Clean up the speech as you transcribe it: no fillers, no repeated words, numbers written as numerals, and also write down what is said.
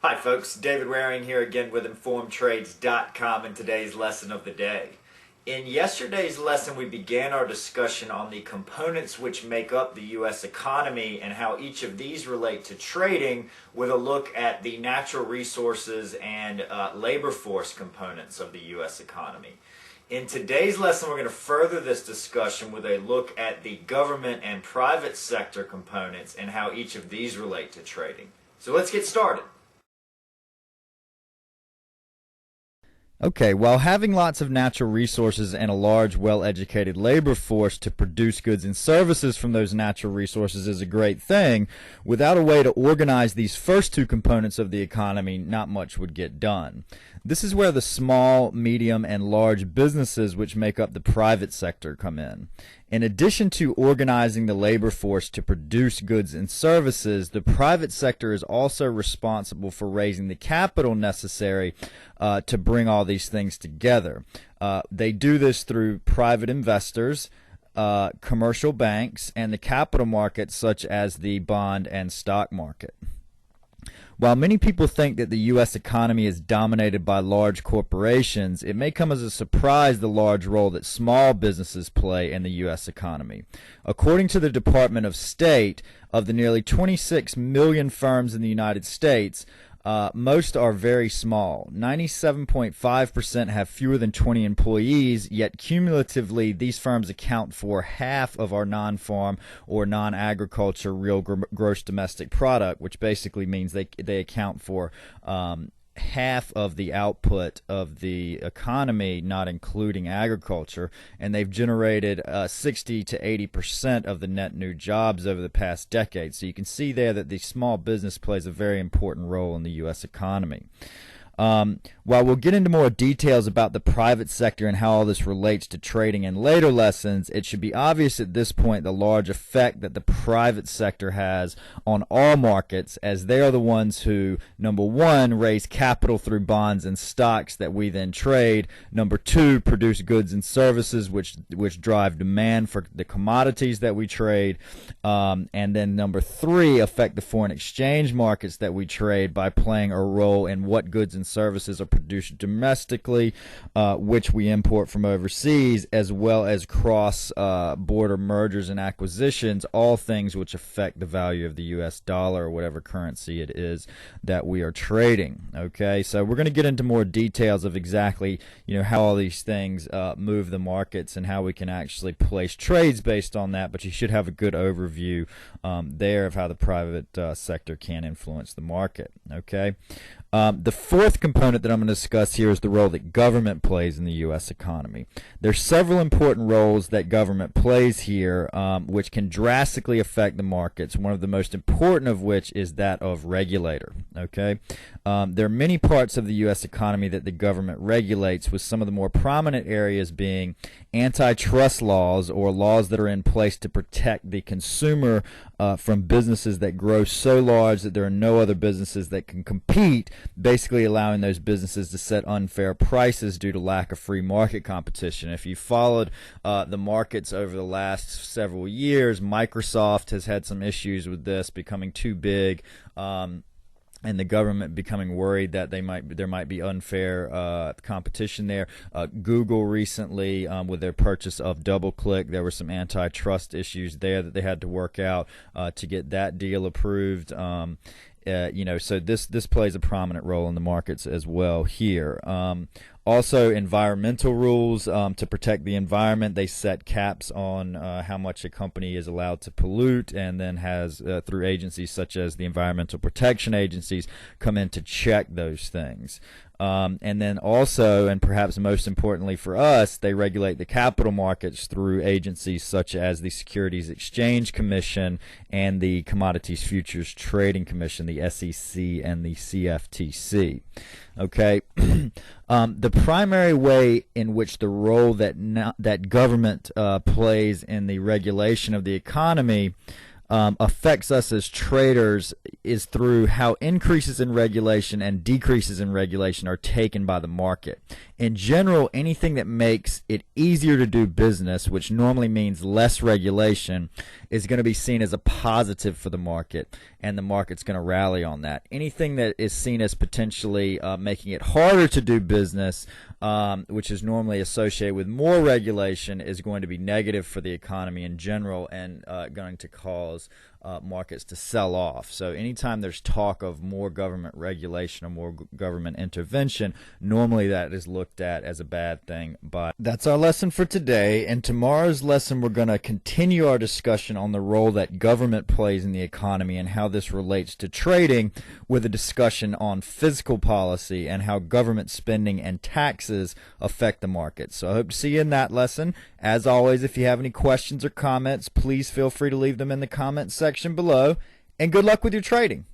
Hi folks, David Waring here again with InformedTrades.com and today's lesson of the day. In yesterday's lesson we began our discussion on the components which make up the U.S. economy and how each of these relate to trading with a look at the natural resources and labor force components of the U.S. economy. In today's lesson, we're going to further this discussion with a look at the government and private sector components and how each of these relate to trading. So let's get started. Okay, while having lots of natural resources and a large, well-educated labor force to produce goods and services from those natural resources is a great thing, without a way to organize these first two components of the economy, not much would get done. This is where the small, medium, and large businesses which make up the private sector come in. In addition to organizing the labor force to produce goods and services, the private sector is also responsible for raising the capital necessary to bring all these things together. They do this through private investors, commercial banks, and the capital markets such as the bond and stock market. While many people think that the U.S. economy is dominated by large corporations, it may come as a surprise the large role that small businesses play in the U.S. economy. According to the Department of State, of the nearly 26 million firms in the United States, most are very small. 97.5% have fewer than 20 employees, yet cumulatively these firms account for half of our non-farm or non-agriculture real gross domestic product, which basically means they account for half of the output of the economy, not including agriculture, and they've generated 60 to 80% of the net new jobs over the past decade. So you can see there that the small business plays a very important role in the U.S. economy. While we'll get into more details about the private sector and how all this relates to trading in later lessons, it should be obvious at this point the large effect that the private sector has on all markets, as they are the ones who, number one, raise capital through bonds and stocks that we then trade, number two, produce goods and services which drive demand for the commodities that we trade, and then number three, affect the foreign exchange markets that we trade by playing a role in what goods and services are produced domestically, which we import from overseas, as well as cross-border mergers and acquisitions, all things which affect the value of the U.S. dollar or whatever currency it is that we are trading. Okay, so we're going to get into more details of exactly how all these things move the markets and how we can actually place trades based on that, but you should have a good overview there of how the private sector can influence the market. Okay. The fourth component that I'm going to discuss here is the role that government plays in the U.S. economy. There's several important roles that government plays here which can drastically affect the markets, one of the most important of which is that of regulator. Okay, there are many parts of the U.S. economy that the government regulates, with some of the more prominent areas being antitrust laws, or laws that are in place to protect the consumer from businesses that grow so large that there are no other businesses that can compete, basically allowing those businesses to set unfair prices due to lack of free market competition. If you followed the markets over the last several years, Microsoft has had some issues with this, becoming too big, and the government becoming worried that there might be unfair competition there. Google recently, with their purchase of DoubleClick, there were some antitrust issues there that they had to work out to get that deal approved. So this plays a prominent role in the markets as well here. Also, environmental rules to protect the environment. They set caps on how much a company is allowed to pollute, and then has, through agencies such as the environmental protection agencies, come in to check those things. And then also, and perhaps most importantly for us, they regulate the capital markets through agencies such as the Securities Exchange Commission and the Commodities Futures Trading Commission, the SEC and the CFTC. Okay, the primary way in which the role that government plays in the regulation of the economy affects us as traders is through how increases in regulation and decreases in regulation are taken by the market. In general, anything that makes it easier to do business, which normally means less regulation, is going to be seen as a positive for the market, and the market's going to rally on that. Anything that is seen as potentially making it harder to do business, which is normally associated with more regulation, is going to be negative for the economy in general and going to cause markets to sell off. So anytime there's talk of more government regulation or more government intervention, normally that is looked at as a bad thing. But that's our lesson for today. And tomorrow's lesson, we're going to continue our discussion on the role that government plays in the economy and how this relates to trading, with a discussion on fiscal policy and how government spending and taxes affect the market. So I hope to see you in that lesson. As always, if you have any questions or comments, please feel free to leave them in the comments section below, and good luck with your trading.